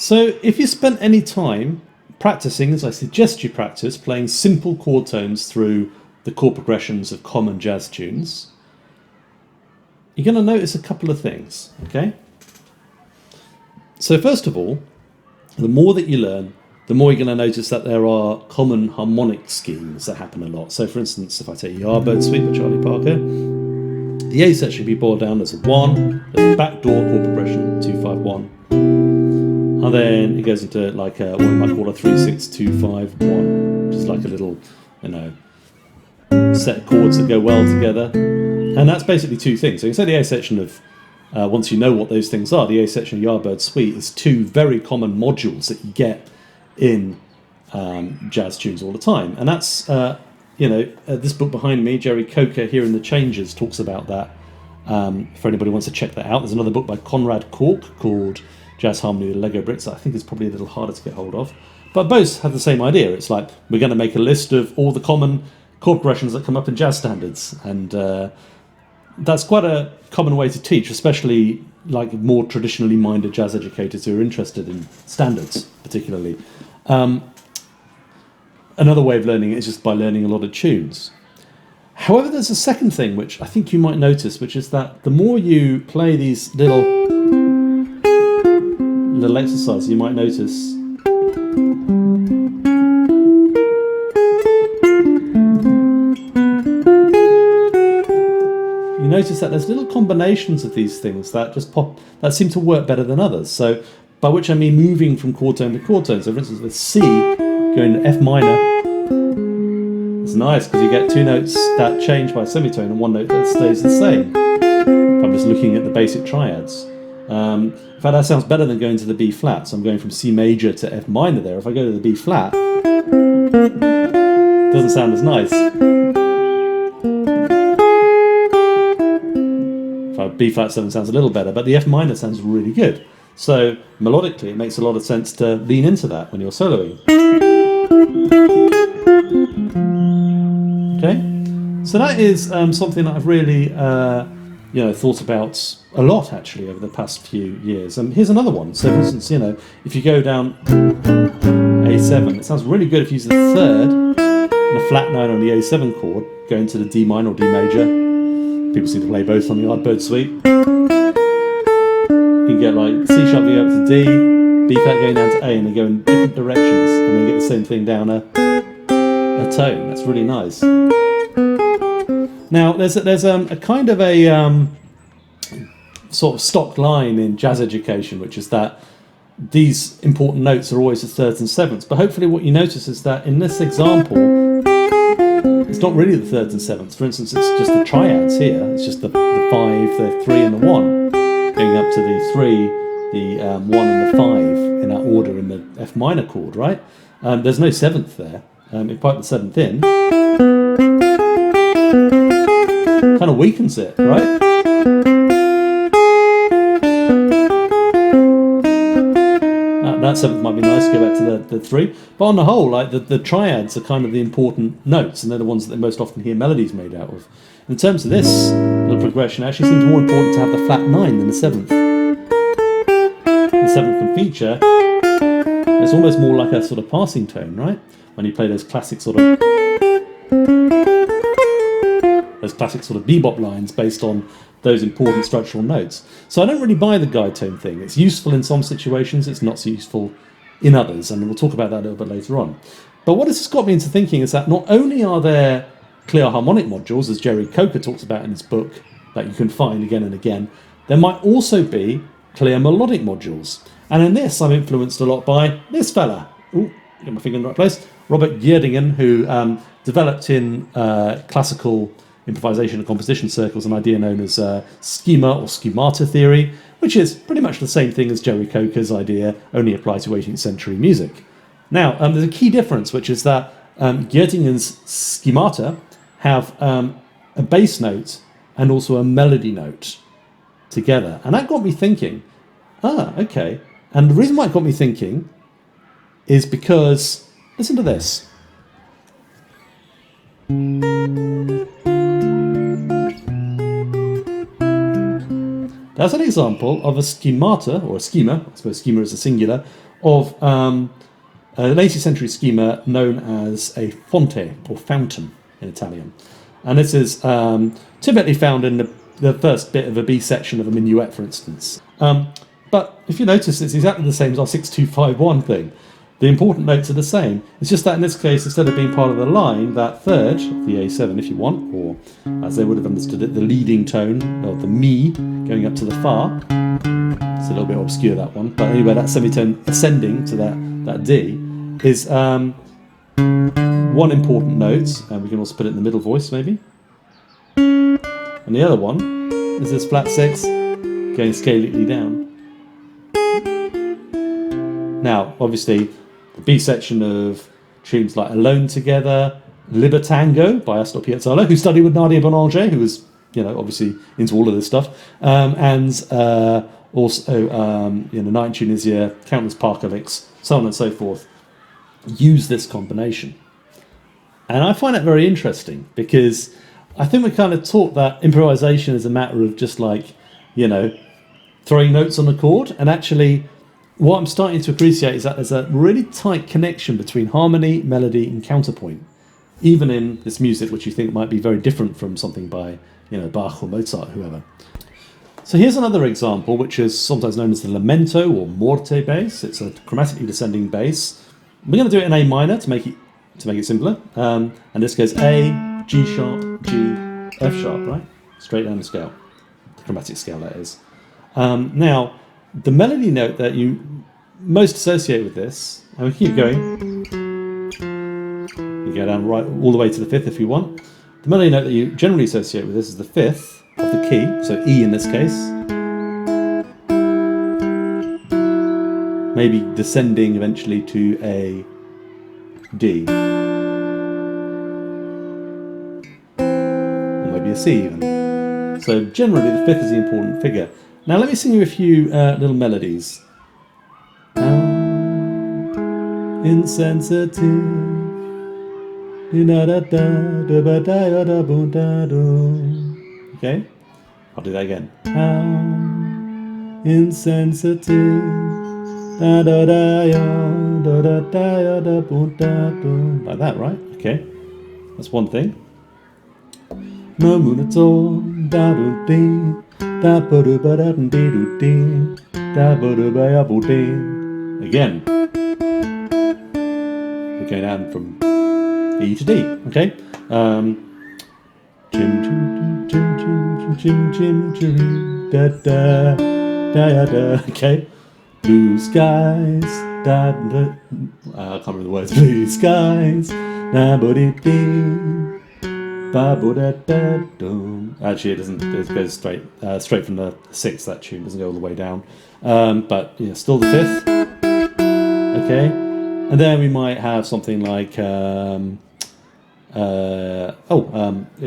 So if you spent any time practicing, as I suggest you practice, playing simple chord tones through the chord progressions of common jazz tunes, you're going to notice a couple of things, okay? So first of all, the more that you learn, the more you're going to notice that there are common harmonic schemes that happen a lot. So for instance, if I take Yardbird Suite by Charlie Parker, the A section should be boiled down as a 1, there's a backdoor chord progression, 2-5-1, and then it goes into like what we might call a 3-6-2-5-1, which is like a little, set of chords that go well together. And that's basically two things. So you can say the A section of, once you know what those things are, the A section of Yardbird Suite is two very common modules that you get in jazz tunes all the time. And that's, this book behind me, Jerry Coker, Here in the Changes, talks about that. For anybody who wants to check that out, there's another book by Conrad Cork called Jazz Harmony with Lego Bricks that I think is probably a little harder to get hold of. But both have the same idea. It's like we're going to make a list of all the common chord progressions that come up in jazz standards. And that's quite a common way to teach, especially like more traditionally minded jazz educators who are interested in standards, particularly. Another way of learning it is just by learning a lot of tunes. However, there's a second thing which I think you might notice, which is that the more you play these little exercises, you might notice that there's little combinations of these things that just pop, that seem to work better than others. So, by which I mean moving from chord tone to chord tone. So, for instance, with C going to F minor, it's nice because you get two notes that change by a semitone and one note that stays the same. If I'm just looking at the basic triads. In fact, that sounds better than going to the B flat. So I'm going from C major to F minor there. If I go to the B flat, it doesn't sound as nice. B flat 7 sounds a little better, but the F minor sounds really good. So melodically, it makes a lot of sense to lean into that when you're soloing. Okay, so that is something that I've really, thought about a lot actually over the past few years. Here's another one. So, for instance, if you go down A7, it sounds really good if you use the third and a flat 9 on the A7 chord, going to the D minor or D major. People seem to play both on the Yardbird Suite. You can get like C sharp going up to D, B flat going down to A, and they go in different directions, and then you get the same thing down a tone. That's really nice. Now, there's a kind of a sort of stock line in jazz education, which is that these important notes are always the thirds and sevenths. But hopefully, what you notice is that in this example, it's not really the thirds and sevenths. For instance, it's just the triads here. It's just the 5, the 3 and the 1, going up to the 3, the 1 and the 5 in that order in the F minor chord, right? There's no seventh there. If you pipe the seventh in, kind of weakens it, right? That seventh might be nice to go back to the 3. But on the whole, like the triads are kind of the important notes, and they're the ones that they most often hear melodies made out of. In terms of this little progression, it actually seems more important to have the flat 9 than the 7th. The 7th can feature, it's almost more like a sort of passing tone, right? When you play those classic sort of bebop lines based on those important structural notes. So I don't really buy the guide tone thing. It's useful in some situations, it's not so useful in others, and we'll talk about that a little bit later on. But what this has got me into thinking is that not only are there clear harmonic modules, as Jerry Coker talks about in his book, that you can find again and again, there might also be clear melodic modules. And in this, I'm influenced a lot by this fella. Ooh, get my finger in the right place. Robert Gjerdingen, who developed in classical improvisation and composition circles an idea known as schema or schemata theory, which is pretty much the same thing as Jerry Coker's idea, only applied to 18th century music. Now, there's a key difference, which is that Gjerdingen's schemata have a bass note and also a melody note together. And that got me thinking, okay. And the reason why it got me thinking is because, listen to this. That's an example of a schemata, or a schema, I suppose schema is a singular, of an 18th century schema known as a fonte, or fountain in Italian. And this is typically found in the first bit of a B section of a minuet, for instance. But if you notice, it's exactly the same as our 6-2-5-1 thing. The important notes are the same. It's just that in this case, instead of being part of the line, that third, the A7 if you want, or as they would have understood it, the leading tone, or the mi, going up to the fa. It's a little bit obscure, that one. But anyway, that semitone ascending to that D is one important note, and we can also put it in the middle voice maybe. And the other one is this flat 6 going scalically down. Now, obviously, the B section of tunes like Alone Together, Libertango by Astor Piazzolla, who studied with Nadia Boulanger, who was, obviously into all of this stuff, and also, Night in Tunisia, Countless Parker licks, so on and so forth, use this combination. And I find that very interesting because I think we're kind of taught that improvisation is a matter of just like, throwing notes on a chord, and actually what I'm starting to appreciate is that there's a really tight connection between harmony, melody, and counterpoint, even in this music, which you think might be very different from something by, Bach or Mozart, whoever. So here's another example, which is sometimes known as the lamento or morte bass. It's a chromatically descending bass. We're going to do it in A minor to make it simpler. And this goes A, G sharp, G, F sharp, right? Straight down the scale, the chromatic scale that is. Now, the melody note that you most associate with this, and we keep going, you go down right all the way to the fifth if you want. The melody note that you generally associate with this is the fifth of the key, so E in this case. Maybe descending eventually to a D. Or maybe a C even. So generally the fifth is the important figure. Now let me sing you a few little melodies. Insensitive. Okay, I'll do that again. Insensitive. Like that, right? Okay, that's one thing. Again, we go down from E to D. Okay. Okay. Blue skies. I can't remember the words. Blue skies. Actually, it doesn't. It goes straight from the sixth. That tune doesn't go all the way down. But still the fifth. Okay, and then we might have something like it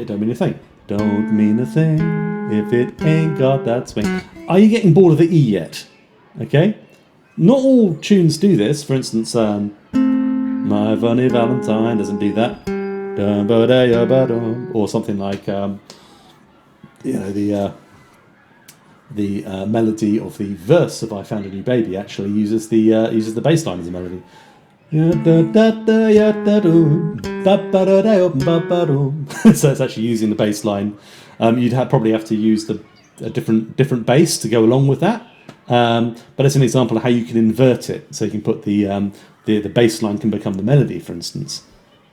don't mean a thing. Don't mean a thing if it ain't got that swing. Are you getting bored of the E yet? Okay, not all tunes do this. For instance, My Funny Valentine doesn't do that. Or something like the melody of the verse of I Found a New Baby actually uses the bass line as a melody. So it's actually using the bass line. You'd probably have to use a different bass to go along with that. But it's an example of how you can invert it. So you can put the bass line can become the melody, for instance.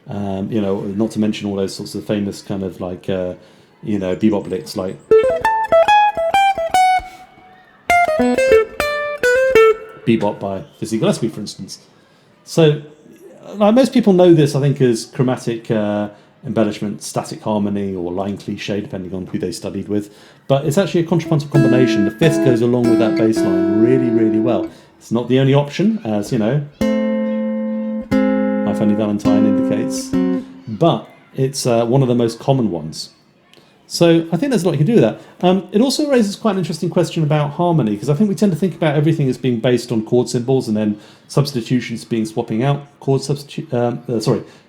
Not to mention all those sorts of famous kind of like, bebop licks like. Bebop by Dizzy Gillespie, for instance. So, like most people know this, I think, as chromatic embellishment, static harmony, or line cliche, depending on who they studied with. But it's actually a contrapuntal combination. The fifth goes along with that bass line really, really well. It's not the only option, as My Funny Valentine indicates, but it's one of the most common ones. So I think there's a lot you can do with that. It also raises quite an interesting question about harmony, because I think we tend to think about everything as being based on chord symbols and then substitutions being swapping out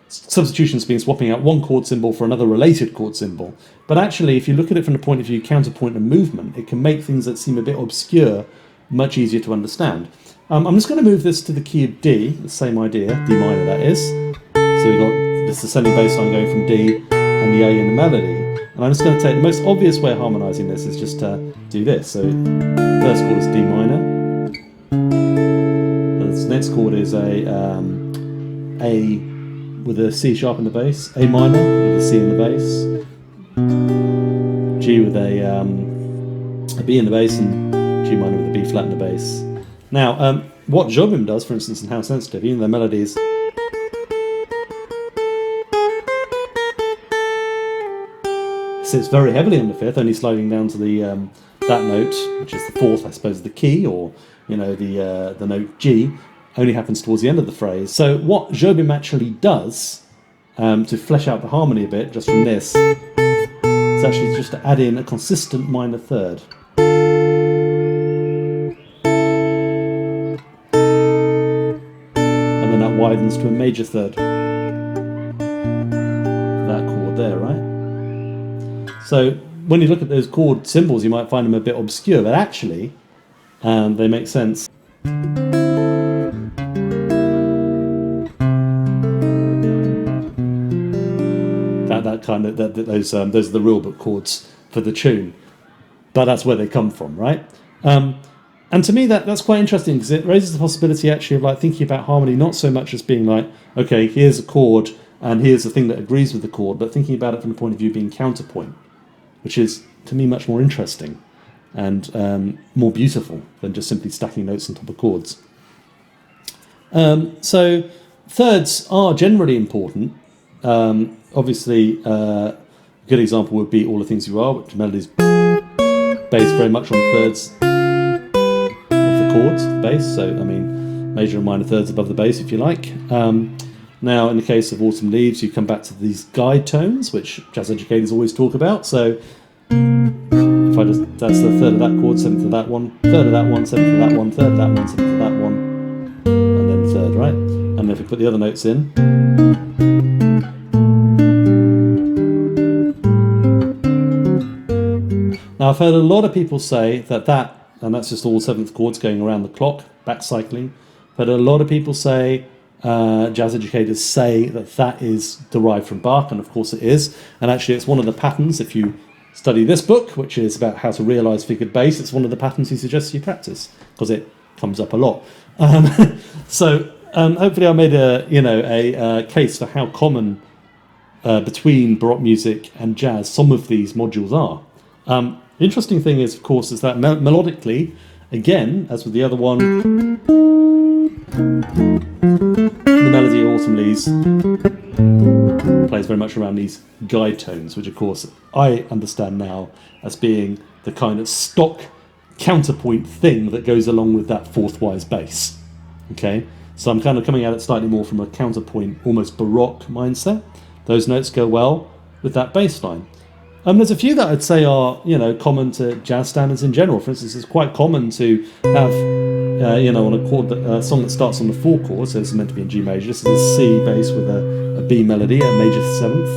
substitutions being swapping out one chord symbol for another related chord symbol. But actually, if you look at it from the point of view counterpoint and movement, it can make things that seem a bit obscure much easier to understand. I'm just going to move this to the key of D, the same idea, D minor that is. So we've got this ascending bass line going from D and the A in the melody. And I'm just going to take the most obvious way of harmonising this is just to do this. So first chord is D minor. The next chord is A with a C sharp in the bass, A minor with a C in the bass, G with a B in the bass, and G minor with a B flat in the bass. Now, what Jobim does, for instance, in How Sensitive, even though melodies sits very heavily on the fifth, only sliding down to the that note, which is the fourth, I suppose, the key, or the note G, only happens towards the end of the phrase. So what Jobim actually does to flesh out the harmony a bit, just from this, is actually just to add in a consistent minor third. And then that widens to a major third. That chord there, right? So when you look at those chord symbols, you might find them a bit obscure, but actually they make sense. Those are the real book chords for the tune, but that's where they come from, right? And to me that's quite interesting, because it raises the possibility actually of like thinking about harmony not so much as being like, okay, here's a chord and here's the thing that agrees with the chord, but thinking about it from the point of view being counterpoint, which is to me much more interesting and more beautiful than just simply stacking notes on top of chords. So thirds are generally important. Obviously, a good example would be All the Things You Are, which melodies based very much on thirds of the chords, the bass. So, I mean, major and minor thirds above the bass, if you like. Now, in the case of Autumn Leaves, you come back to these guide tones, which jazz educators always talk about. So, if I just, that's the third of that chord, seventh of that one, third of that one, seventh of that one, third of that one, seventh of that one, and then third, right? And if we put the other notes in, now, I've heard a lot of people say that, and that's just all seventh chords going around the clock, back cycling. But a lot of people say, jazz educators say that is derived from Bach, and of course it is. And actually, it's one of the patterns, if you study this book, which is about how to realise figured bass, it's one of the patterns he suggests you practice, because it comes up a lot. So hopefully I made a case for how common between Baroque music and jazz some of these modules are. The interesting thing is, of course, is that melodically, again, as with the other one, the melody of Autumn Leaves plays very much around these guide tones, which, of course, I understand now as being the kind of stock counterpoint thing that goes along with that fourth-wise bass. Okay, so I'm kind of coming at it slightly more from a counterpoint, almost Baroque mindset. Those notes go well with that bass line. There's a few that I'd say are, common to jazz standards in general. For instance, it's quite common to have, on a chord, a song that starts on the 4 chord, so it's meant to be in G major. This is a C bass with a B melody, a major seventh.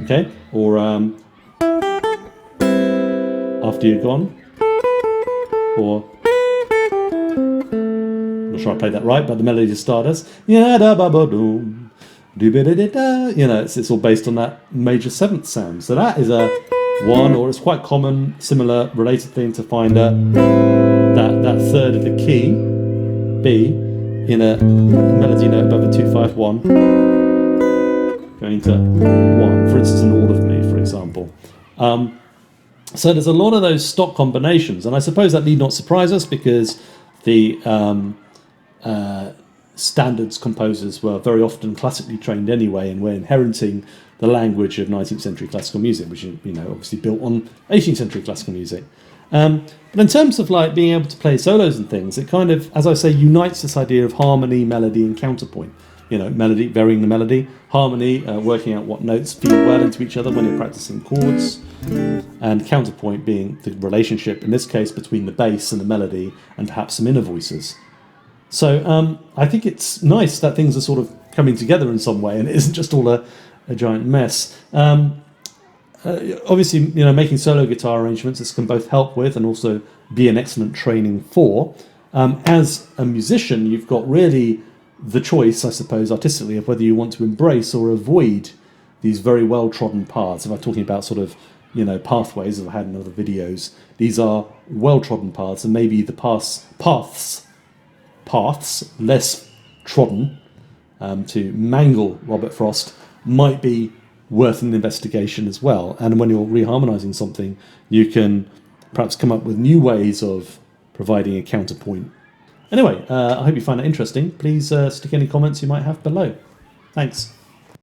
Okay, or After You're Gone, or I'm not sure I played that right, but the melody just starts as it's all based on that major seventh sound. So that is a one, or it's quite common, similar, related thing to find that third of the key, B, in a melody note above a 2-5-1, going to 1, for instance, in All of Me, for example. So there's a lot of those stock combinations, and I suppose that need not surprise us, because the standards composers were very often classically trained anyway, and were inheriting the language of 19th century classical music, which obviously built on 18th century classical music. But in terms of like being able to play solos and things, it kind of, as I say, unites this idea of harmony, melody, and counterpoint. Melody, varying the melody, harmony, working out what notes feed well into each other when you're practicing chords, and counterpoint being the relationship, in this case, between the bass and the melody, and perhaps some inner voices. So I think it's nice that things are sort of coming together in some way, and it isn't just all a giant mess. Obviously, making solo guitar arrangements, this can both help with and also be an excellent training for. As a musician, you've got really the choice, I suppose, artistically, of whether you want to embrace or avoid these very well-trodden paths. If I'm talking about sort of, pathways, as I've had in other videos, these are well-trodden paths, and maybe the paths less trodden, to mangle Robert Frost might be worth an investigation as well. And when you're reharmonizing something, you can perhaps come up with new ways of providing a counterpoint. Anyway, I hope you find that interesting. Please stick any comments you might have below. Thanks.